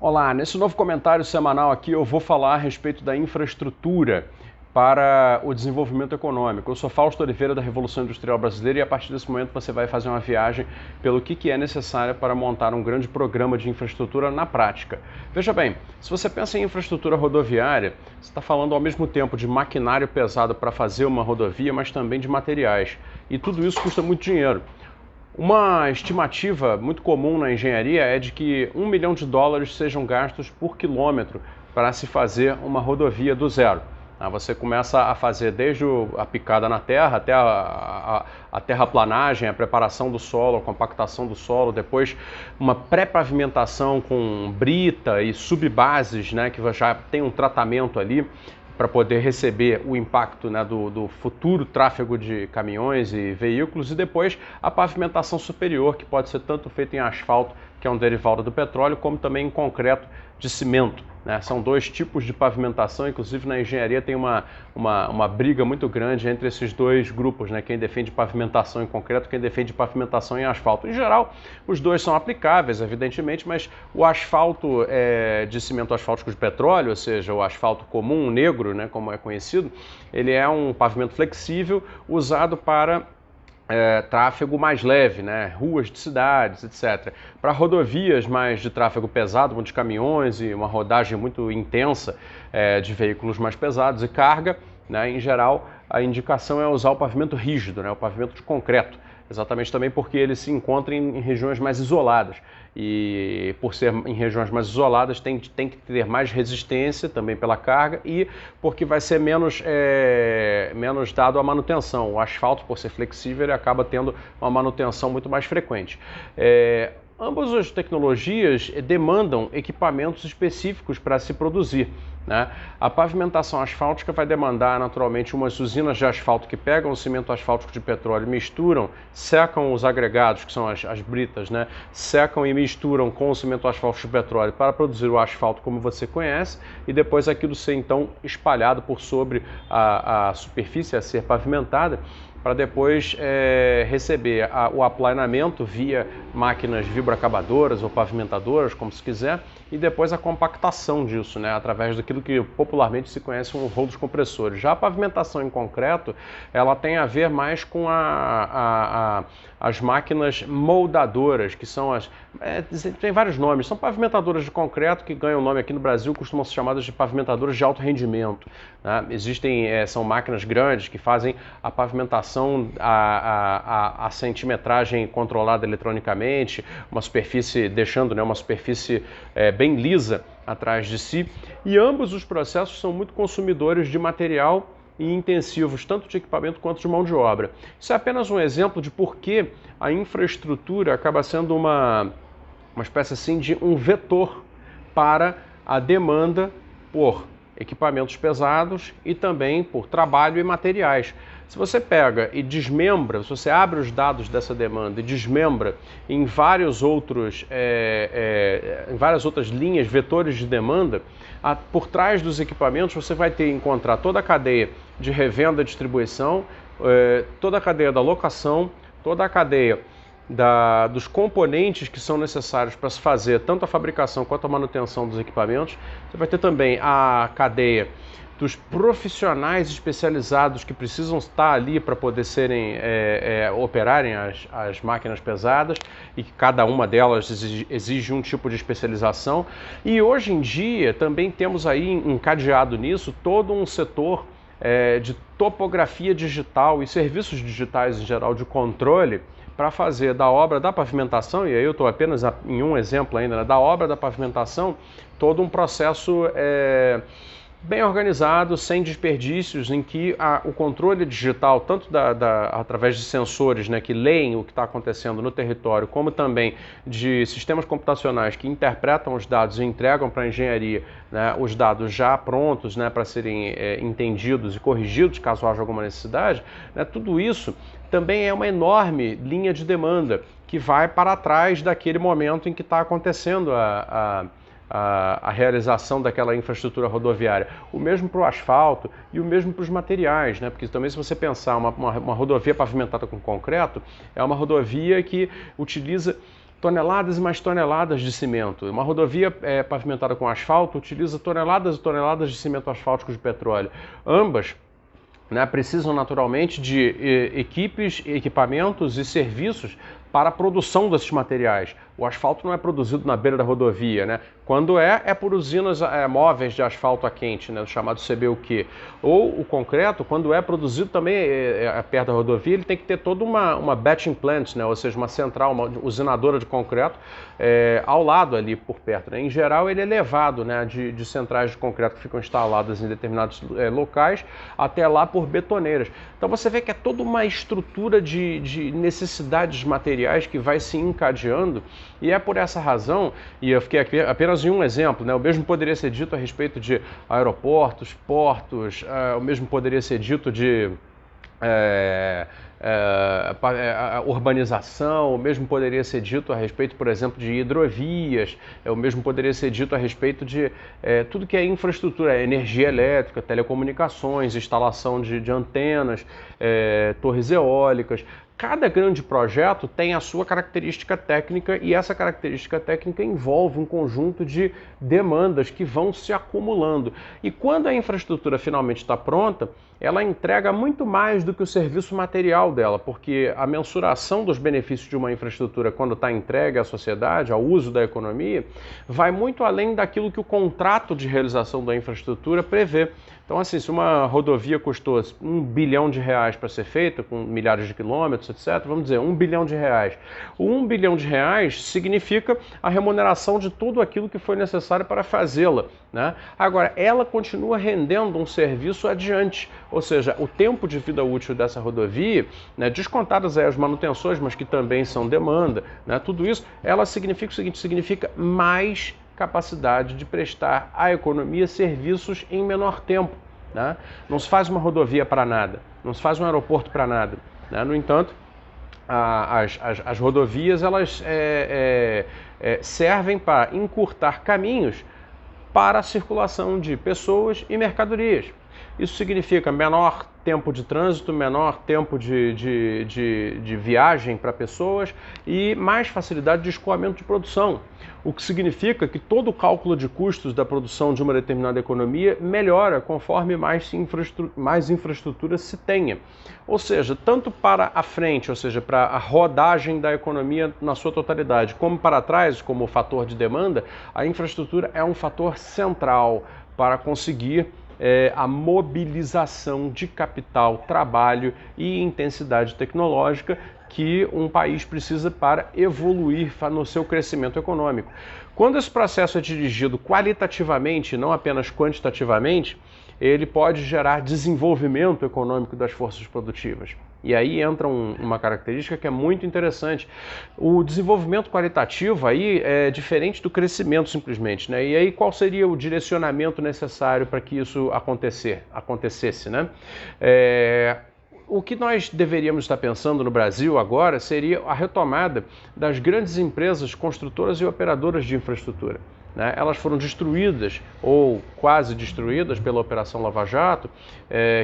Olá, nesse novo comentário semanal aqui eu vou falar a respeito da infraestrutura para o desenvolvimento econômico. Eu sou Fausto Oliveira da Revolução Industrial Brasileira e a partir desse momento você vai fazer uma viagem pelo que é necessário para montar um grande programa de infraestrutura na prática. Veja bem, se você pensa em infraestrutura rodoviária, você está falando ao mesmo tempo de maquinário pesado para fazer uma rodovia, mas também de materiais. E tudo isso custa muito dinheiro. Uma estimativa muito comum na engenharia é de que US$ 1 milhão sejam gastos por quilômetro para se fazer uma rodovia do zero. Você começa a fazer desde a picada na terra até a terraplanagem, a preparação do solo, a compactação do solo, depois uma pré-pavimentação com brita e subbases, né, que já tem um tratamento ali para poder receber o impacto, né, do futuro tráfego de caminhões e veículos, e depois a pavimentação superior, que pode ser tanto feita em asfalto, que é um derivado do petróleo, como também em concreto de cimento, né? São dois tipos de pavimentação, inclusive na engenharia tem uma briga muito grande entre esses dois grupos, né? Quem defende pavimentação em concreto, quem defende pavimentação em asfalto. Em geral, os dois são aplicáveis, evidentemente, mas o asfalto de cimento asfáltico de petróleo, ou seja, o asfalto comum, negro, né, como é conhecido, ele é um pavimento flexível usado para tráfego mais leve, né? Ruas de cidades, etc. Para rodovias mais de tráfego pesado, muitos caminhões e uma rodagem muito intensa de veículos mais pesados e carga, né? Em geral, a indicação é usar o pavimento rígido, né? O pavimento de concreto, exatamente também porque ele se encontra em regiões mais isoladas. E por ser em regiões mais isoladas tem que ter mais resistência também pela carga e porque vai ser menos dado à manutenção. O asfalto, por ser flexível, ele acaba tendo uma manutenção muito mais frequente. Ambas as tecnologias demandam equipamentos específicos para se produzir, né? A pavimentação asfáltica vai demandar naturalmente umas usinas de asfalto que pegam o cimento asfáltico de petróleo, misturam, secam os agregados, que são as britas, né? Secam e misturam com o cimento asfáltico de petróleo para produzir o asfalto como você conhece e depois aquilo ser então espalhado por sobre a superfície a ser pavimentada, para depois receber o aplanamento via máquinas vibrocavadoras ou pavimentadoras, como se quiser, e depois a compactação disso, né, através daquilo que popularmente se conhece como rolos compressores. Já a pavimentação em concreto, ela tem a ver mais com as máquinas moldadoras, que são tem vários nomes, são pavimentadoras de concreto que ganham nome aqui no Brasil, costumam ser chamadas de pavimentadoras de alto rendimento, né? São máquinas grandes que fazem a pavimentação, a centimetragem controlada eletronicamente, uma superfície, deixando, né, uma superfície bem lisa atrás de si, e ambos os processos são muito consumidores de material e intensivos, tanto de equipamento quanto de mão de obra. Isso é apenas um exemplo de por que a infraestrutura acaba sendo uma espécie assim de um vetor para a demanda por equipamentos pesados e também por trabalho e materiais. Se você pega e desmembra, se você abre os dados dessa demanda e desmembra em várias outras linhas, vetores de demanda, por trás dos equipamentos você vai encontrar toda a cadeia de revenda e distribuição, toda a cadeia da locação, toda a cadeia dos componentes que são necessários para se fazer tanto a fabricação quanto a manutenção dos equipamentos. Você vai ter também a cadeia dos profissionais especializados que precisam estar ali para poder operarem as máquinas pesadas e que cada uma delas exige um tipo de especialização. E hoje em dia também temos aí encadeado nisso todo um setor de topografia digital e serviços digitais em geral de controle para fazer da obra da pavimentação, e aí eu estou apenas em um exemplo ainda, né, da obra da pavimentação, todo um processo bem organizado, sem desperdícios, em que o controle digital, tanto através de sensores, né, que leem o que está acontecendo no território, como também de sistemas computacionais que interpretam os dados e entregam para a engenharia, né, os dados já prontos, né, para serem entendidos e corrigidos caso haja alguma necessidade, né, tudo isso também é uma enorme linha de demanda que vai para trás daquele momento em que está acontecendo a realização daquela infraestrutura rodoviária. O mesmo para o asfalto e o mesmo para os materiais, né? Porque também se você pensar uma rodovia pavimentada com concreto, é uma rodovia que utiliza toneladas e mais toneladas de cimento. Uma rodovia pavimentada com asfalto utiliza toneladas e toneladas de cimento asfáltico de petróleo. Ambas, né, precisam naturalmente de equipes, equipamentos e serviços para a produção desses materiais. O asfalto não é produzido na beira da rodovia, né? Quando é por usinas móveis de asfalto a quente, né, chamado CBUQ. Ou o concreto, quando é produzido também perto da rodovia, ele tem que ter toda uma batching plant, né, ou seja, uma central, uma usinadora de concreto ao lado ali por perto, né? Em geral, ele é levado, né, de centrais de concreto que ficam instaladas em determinados locais até lá por betoneiras. Então você vê que é toda uma estrutura de necessidades materiais que vai se encadeando, e é por essa razão, e eu fiquei aqui apenas em um exemplo, né? O mesmo poderia ser dito a respeito de aeroportos, portos, o mesmo poderia ser dito de urbanização, o mesmo poderia ser dito a respeito, por exemplo, de hidrovias, o mesmo poderia ser dito a respeito de tudo que é infraestrutura, energia elétrica, telecomunicações, instalação de antenas, torres eólicas. Cada grande projeto tem a sua característica técnica e essa característica técnica envolve um conjunto de demandas que vão se acumulando. E quando a infraestrutura finalmente está pronta, ela entrega muito mais do que o serviço material dela, porque a mensuração dos benefícios de uma infraestrutura quando está entregue à sociedade, ao uso da economia, vai muito além daquilo que o contrato de realização da infraestrutura prevê. Então, assim, se uma rodovia custou R$1 bilhão para ser feita, com milhares de quilômetros, etc., vamos dizer, R$1 bilhão. O R$1 bilhão significa a remuneração de tudo aquilo que foi necessário para fazê-la, né? Agora, ela continua rendendo um serviço adiante, ou seja, o tempo de vida útil dessa rodovia, né, descontadas as manutenções, mas que também são demanda, né, tudo isso, ela significa o seguinte, significa mais capacidade de prestar à economia serviços em menor tempo, né? Não se faz uma rodovia para nada, não se faz um aeroporto para nada, né? No entanto, as rodovias elas servem para encurtar caminhos para a circulação de pessoas e mercadorias. Isso significa menor tempo de trânsito, menor tempo de viagem para pessoas e mais facilidade de escoamento de produção, o que significa que todo o cálculo de custos da produção de uma determinada economia melhora conforme mais infraestrutura se tenha. Ou seja, tanto para a frente, ou seja, para a rodagem da economia na sua totalidade, como para trás, como fator de demanda, a infraestrutura é um fator central para conseguir a mobilização de capital, trabalho e intensidade tecnológica que um país precisa para evoluir no seu crescimento econômico. Quando esse processo é dirigido qualitativamente, não apenas quantitativamente, ele pode gerar desenvolvimento econômico das forças produtivas. E aí entra uma característica que é muito interessante. O desenvolvimento qualitativo aí é diferente do crescimento simplesmente, né? E aí qual seria o direcionamento necessário para que isso acontecesse, né? O que nós deveríamos estar pensando no Brasil agora seria a retomada das grandes empresas construtoras e operadoras de infraestrutura, né? Elas foram destruídas ou quase destruídas pela Operação Lava Jato,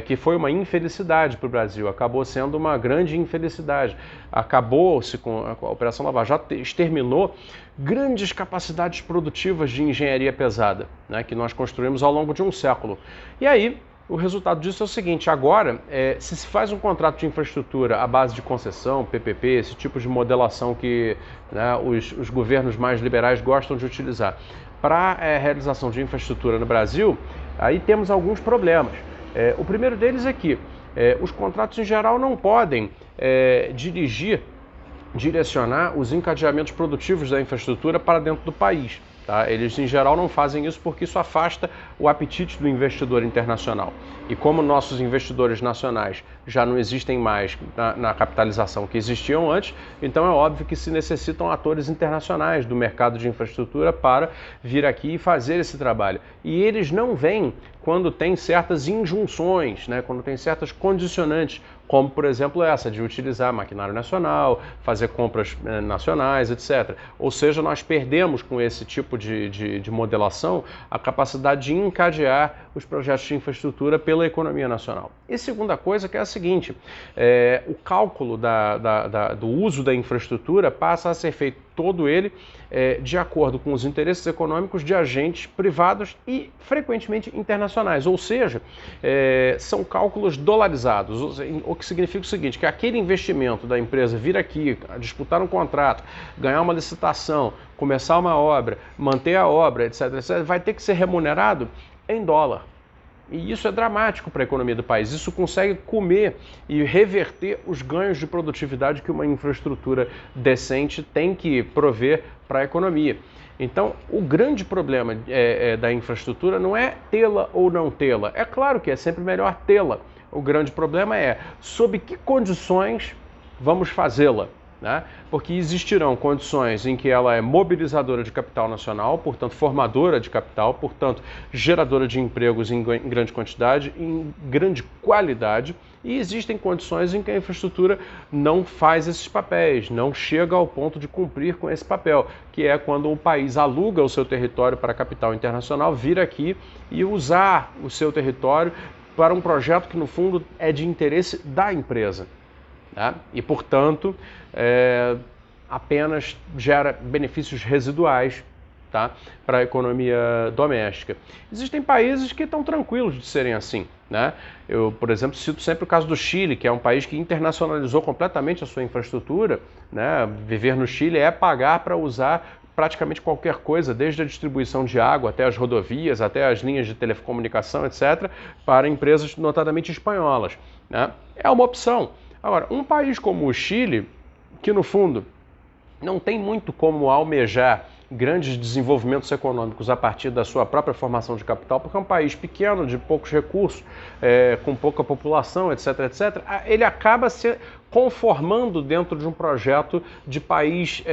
que foi uma infelicidade para o Brasil, acabou sendo uma grande infelicidade. Acabou-se com a Operação Lava Jato, exterminou grandes capacidades produtivas de engenharia pesada, né, que nós construímos ao longo de um século. E aí, o resultado disso é o seguinte: agora, se faz um contrato de infraestrutura à base de concessão, PPP, esse tipo de modelação que, né, os governos mais liberais gostam de utilizar para a realização de infraestrutura no Brasil, aí temos alguns problemas. O primeiro deles é que os contratos em geral não podem direcionar os encadeamentos produtivos da infraestrutura para dentro do país. Tá? Eles, em geral, não fazem isso porque isso afasta o apetite do investidor internacional. E como nossos investidores nacionais já não existem mais na capitalização que existiam antes, então é óbvio que se necessitam atores internacionais do mercado de infraestrutura para vir aqui e fazer esse trabalho. E eles não vêm quando tem certas injunções, né? Quando tem certas condicionantes, como, por exemplo, essa de utilizar maquinário nacional, fazer compras nacionais, etc. Ou seja, nós perdemos com esse tipo de modelação a capacidade de encadear os projetos de infraestrutura pela economia nacional. E segunda coisa que é a seguinte: seguinte, o cálculo do uso da infraestrutura passa a ser feito todo ele de acordo com os interesses econômicos de agentes privados e frequentemente internacionais, ou seja, são cálculos dolarizados, o que significa o seguinte, que aquele investimento da empresa vir aqui, disputar um contrato, ganhar uma licitação, começar uma obra, manter a obra, etc., vai ter que ser remunerado em dólar. E isso é dramático para a economia do país. Isso consegue comer e reverter os ganhos de produtividade que uma infraestrutura decente tem que prover para a economia. Então, o grande problema da infraestrutura não é tê-la ou não tê-la. É claro que é sempre melhor tê-la. O grande problema é sob que condições vamos fazê-la. Né? Porque existirão condições em que ela é mobilizadora de capital nacional, portanto formadora de capital, portanto geradora de empregos em grande quantidade, em grande qualidade, e existem condições em que a infraestrutura não faz esses papéis, não chega ao ponto de cumprir com esse papel, que é quando o país aluga o seu território para capital internacional, vir aqui e usar o seu território para um projeto que no fundo é de interesse da empresa. Tá? E, portanto, apenas gera benefícios residuais, tá? Para a economia doméstica. Existem países que estão tranquilos de serem assim. Né? Eu, por exemplo, cito sempre o caso do Chile, que é um país que internacionalizou completamente a sua infraestrutura. Né? Viver no Chile é pagar para usar praticamente qualquer coisa, desde a distribuição de água até as rodovias, até as linhas de telecomunicação, etc., para empresas notadamente espanholas. Né? É uma opção. Agora, um país como o Chile, que no fundo não tem muito como almejar grandes desenvolvimentos econômicos a partir da sua própria formação de capital, porque é um país pequeno, de poucos recursos, com pouca população, etc., etc., ele acaba se conformando dentro de um projeto de país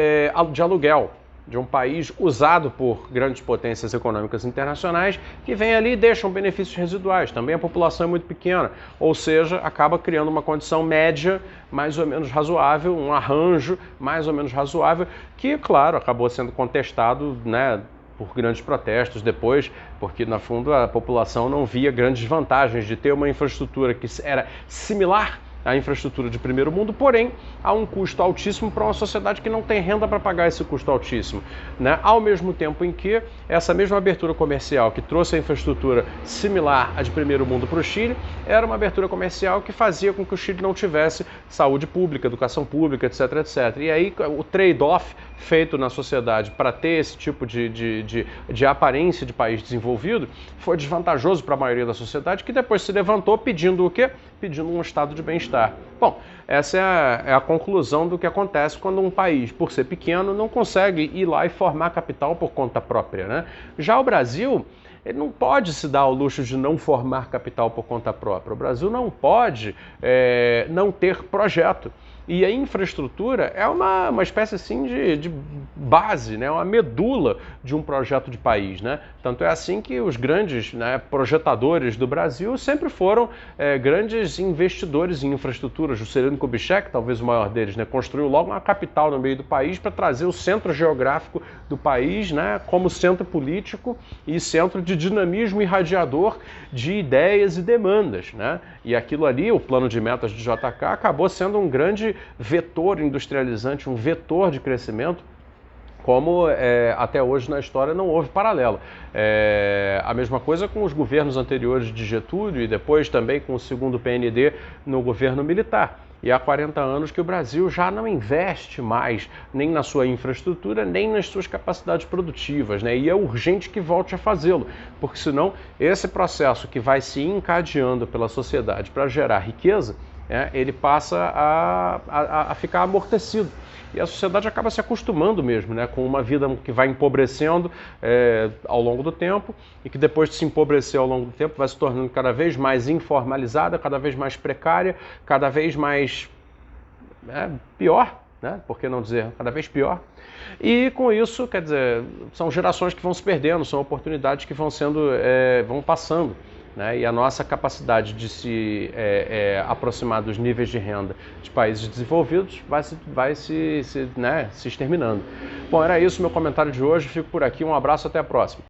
de aluguel, de um país usado por grandes potências econômicas internacionais que vem ali e deixam benefícios residuais. Também a população é muito pequena, ou seja, acaba criando uma condição média mais ou menos razoável, um arranjo mais ou menos razoável, que, claro, acabou sendo contestado, né, por grandes protestos depois, porque, no fundo, a população não via grandes vantagens de ter uma infraestrutura que era similar à infraestrutura de primeiro mundo, porém, há um custo altíssimo para uma sociedade que não tem renda para pagar esse custo altíssimo. Né? Ao mesmo tempo em que essa mesma abertura comercial que trouxe a infraestrutura similar à de primeiro mundo para o Chile, era uma abertura comercial que fazia com que o Chile não tivesse saúde pública, educação pública, etc., etc. E aí o trade-off feito na sociedade para ter esse tipo de aparência de país desenvolvido foi desvantajoso para a maioria da sociedade, que depois se levantou pedindo o quê? Pedindo um estado de bem-estar. Bom, essa é a conclusão do que acontece quando um país, por ser pequeno, não consegue ir lá e formar capital por conta própria. Né? Já o Brasil, ele não pode se dar ao luxo de não formar capital por conta própria. O Brasil não pode não ter projeto. E a infraestrutura é uma espécie assim de base, né? Uma medula de um projeto de país. Né? Tanto é assim que os grandes, né, projetadores do Brasil sempre foram grandes investidores em infraestrutura. Juscelino Kubitschek, talvez o maior deles, né, construiu logo uma capital no meio do país para trazer o centro geográfico do país, né, como centro político e centro de dinamismo irradiador de ideias e demandas. Né? E aquilo ali, o plano de metas de JK, acabou sendo um grande vetor industrializante, um vetor de crescimento, como até hoje na história não houve paralelo. A mesma coisa com os governos anteriores de Getúlio e depois também com o segundo PND no governo militar. E há 40 anos que o Brasil já não investe mais nem na sua infraestrutura, nem nas suas capacidades produtivas, né? E é urgente que volte a fazê-lo, porque senão esse processo que vai se encadeando pela sociedade para gerar riqueza, ele passa a ficar amortecido. E a sociedade acaba se acostumando mesmo, né, com uma vida que vai empobrecendo ao longo do tempo e que depois de se empobrecer ao longo do tempo vai se tornando cada vez mais informalizada, cada vez mais precária, cada vez mais pior, né, por que não dizer cada vez pior. E com isso, quer dizer, são gerações que vão se perdendo, são oportunidades que vão passando. Né? E a nossa capacidade de se aproximar dos níveis de renda de países desenvolvidos vai se exterminando. Bom, era isso o meu comentário de hoje. Fico por aqui. Um abraço, até a próxima.